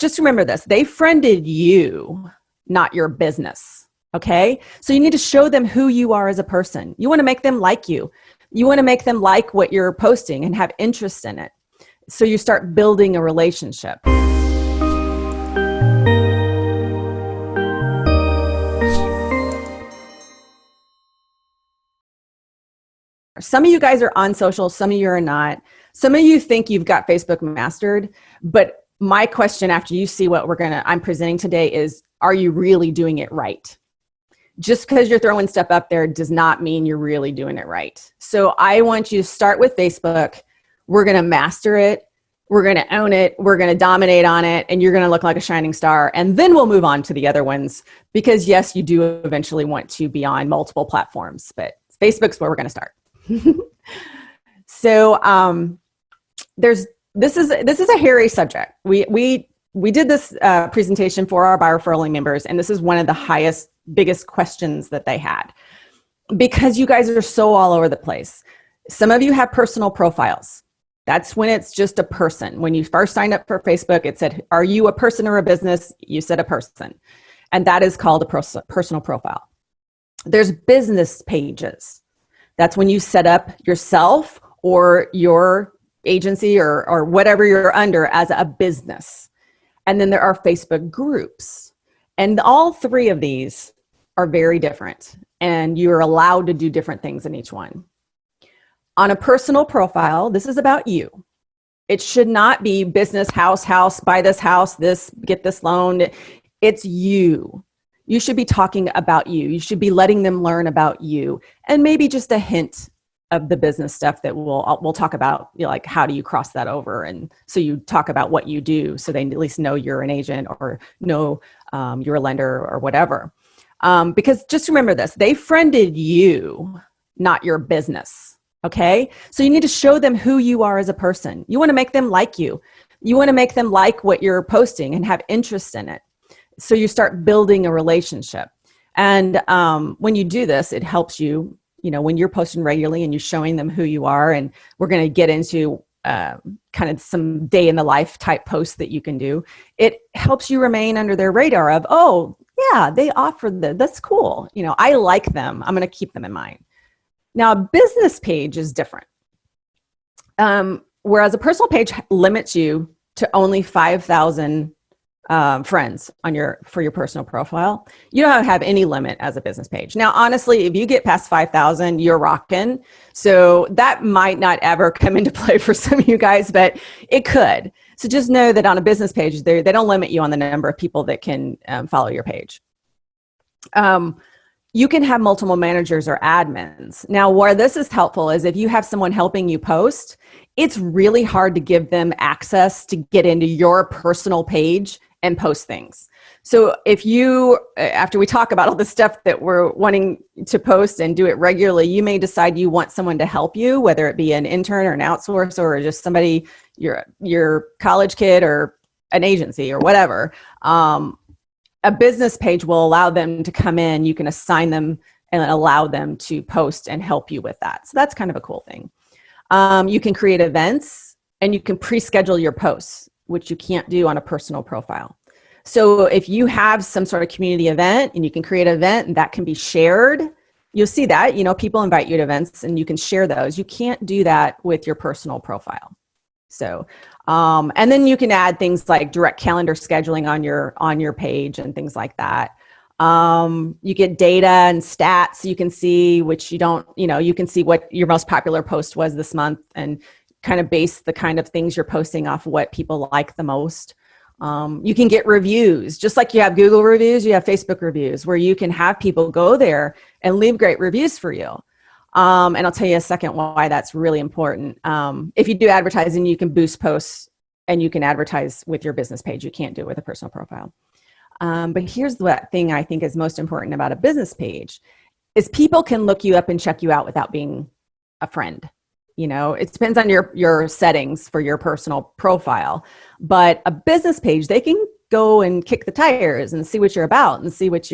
just remember this, they friended you, not your business. Okay. So you need to show them who you are as a person. You want to make them like you. You want to make them like what you're posting and have interest in it. So you start building a relationship. Some of you guys are on social, some of you are not. Some of you think you've got Facebook mastered, but my question after you see what I'm presenting today is, are you really doing it right? Just because you're throwing stuff up there does not mean you're really doing it right. So I want you to start with Facebook. We're going to master it. We're going to own it. We're going to dominate on it. And you're going to look like a shining star. And then we'll move on to the other ones. Because yes, you do eventually want to be on multiple platforms, but Facebook's where we're going to start. So this is a hairy subject. We did this presentation for our Referral Only members, and this is one of the biggest questions that they had, because you guys are so all over the place. Some of you have personal profiles. That's when it's just a person. When you first signed up for Facebook, it said, are you a person or a business? You said a person, and that is called a personal profile. There's business pages. That's when you set up yourself or your agency or whatever you're under as a business. And then there are Facebook groups. And all three of these are very different. And you're allowed to do different things in each one. On a personal profile, this is about you. It should not be business, house, buy this house, get this loan. It's you. You should be talking about you. You should be letting them learn about you, and maybe just a hint of the business stuff that we'll talk about, like how do you cross that over? And so you talk about what you do so they at least know you're an agent or know you're a lender or whatever. Because just remember this, they friended you, not your business. Okay. So you need to show them who you are as a person. You want to make them like you. You want to make them like what you're posting and have interest in it. So you start building a relationship. And when you do this, it helps you, when you're posting regularly and you're showing them who you are. And we're going to get into kind of some day in the life type posts that you can do. It helps you remain under their radar of, oh, yeah, they offer that's cool. I like them. I'm going to keep them in mind. Now, a business page is different. Whereas a personal page limits you to only 5,000 friends for your personal profile. You don't have any limit as a business page. Now, honestly, if you get past 5,000, you're rocking. So that might not ever come into play for some of you guys, but it could. So just know that on a business page, they don't limit you on the number of people that can follow your page. You can have multiple managers or admins. Now, where this is helpful is if you have someone helping you post, it's really hard to give them access to get into your personal page and post things. So if you, after we talk about all the stuff that we're wanting to post and do it regularly, you may decide you want someone to help you, whether it be an intern or an outsourcer or just somebody, your college kid or an agency or whatever. A business page will allow them to come in. You can assign them and allow them to post and help you with that. So that's kind of a cool thing. You can create events and you can pre-schedule your posts, which you can't do on a personal profile. So if you have some sort of community event and you can create an event and that can be shared, you'll see that, people invite you to events and you can share those. You can't do that with your personal profile. So, and then you can add things like direct calendar scheduling on your page and things like that. You get data and stats. You can see which you don't, you can see what your most popular post was this month and kind of base the kind of things you're posting off what people like the most. You can get reviews, just like you have Google reviews, you have Facebook reviews where you can have people go there and leave great reviews for you. And I'll tell you a second why that's really important. If you do advertising, you can boost posts and you can advertise with your business page. You can't do it with a personal profile. But here's the thing I think is most important about a business page is people can look you up and check you out without being a friend. It depends on your settings for your personal profile, but a business page, they can go and kick the tires and see what you're about and see what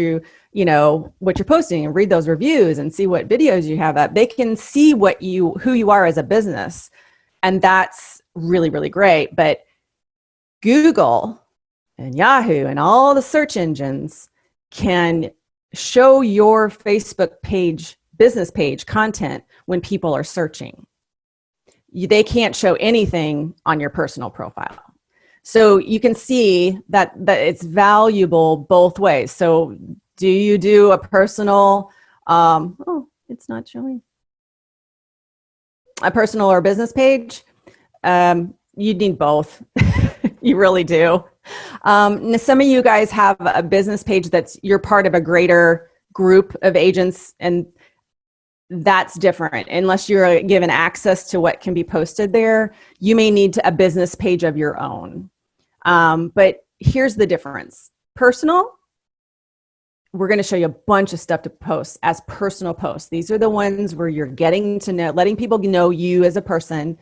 what you're posting and read those reviews and see what videos you have up. They can see who you are as a business. And that's really, really great. But Google and Yahoo and all the search engines can show your Facebook page, business page content when people are searching. They can't show anything on your personal profile. So you can see that it's valuable both ways. So do you do a personal, it's not showing, a personal or business page? You need both. You really do. Some of you guys have a business page you're part of a greater group of agents, and that's different. Unless you're given access to what can be posted there, you may need a business page of your own. But here's the difference. Personal, we're going to show you a bunch of stuff to post as personal posts. These are the ones where you're getting to know, letting people know you as a person.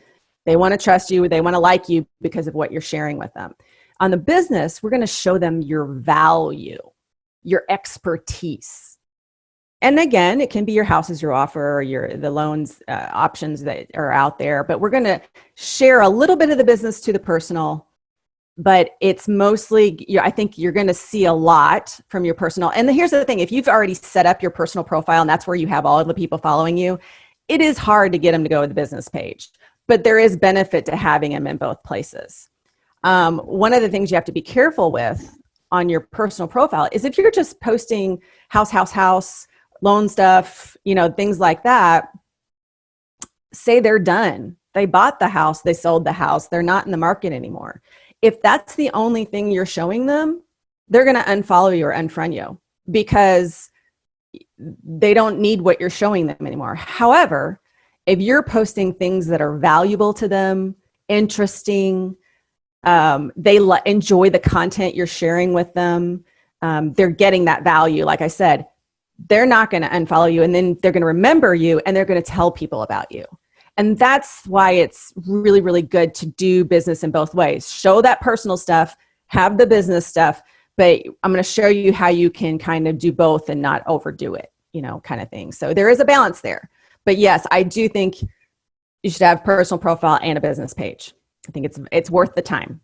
They want to trust you. They want to like you because of what you're sharing with them. On the business, we're going to show them your value, your expertise. And again, it can be your houses, your offer, or the loans options that are out there. But we're going to share a little bit of the business to the personal. But it's mostly, I think you're going to see a lot from your personal. And here's the thing. If you've already set up your personal profile and that's where you have all of the people following you, it is hard to get them to go to the business page. But there is benefit to having them in both places. One of the things you have to be careful with on your personal profile is if you're just posting house, loan stuff, things like that, say they're done. They bought the house, they sold the house, they're not in the market anymore. If that's the only thing you're showing them, they're going to unfollow you or unfriend you because they don't need what you're showing them anymore. However, if you're posting things that are valuable to them, interesting, they enjoy the content you're sharing with them, they're getting that value, like I said, they're not going to unfollow you, and then they're going to remember you and they're going to tell people about you. And that's why it's really, really good to do business in both ways. Show that personal stuff, have the business stuff, but I'm going to show you how you can kind of do both and not overdo it, kind of thing. So there is a balance there. But yes, I do think you should have a personal profile and a business page. I think it's worth the time.